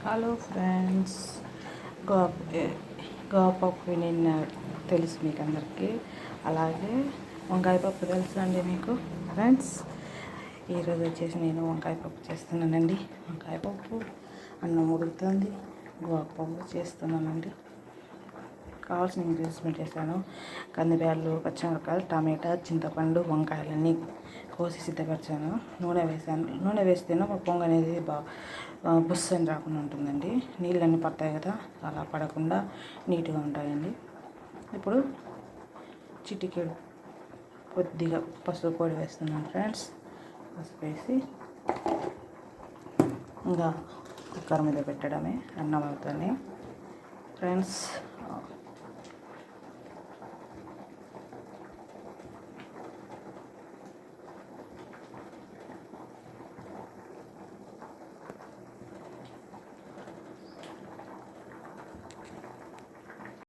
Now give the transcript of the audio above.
Hello friends, Goa Goa పప్పు నిన్న తెలుసు మీకు అందరికీ. అలాగే వంకాయ పప్పు తెలుసు అండి మీకు ఫ్రెండ్స్. ఈరోజు వచ్చేసి నేను వంకాయ పప్పు చేస్తున్నానండి. వంకాయ పప్పు అన్నం ఉడుకుతుంది, గోవా పప్పు చేస్తున్నానండి. కావాల్సిన ఇంగ్రీడియంట్స్ చేశాను. కందిబ్యాళ్ళు, పచ్చిమిరపకాయలు, టమాటా, చింతపండు, వంకాయలన్నీ కోసి సిద్ధపరిచాను. నూనె వేసాను. నూనె వేస్తేనే మా పొంగు అనేది బుస్సని రాకుండా ఉంటుందండి. నీళ్ళన్నీ పడతాయి కదా, అలా పడకుండా నీట్గా ఉంటాయండి. ఇప్పుడు చిటికెడు కొద్దిగా పసుపు పొడి వేస్తున్నాను ఫ్రెండ్స్. పసుపు వేసి ఇంకా కుక్కర్ మీద పెట్టడమే, అన్నం అవుతుంది ఫ్రెండ్స్.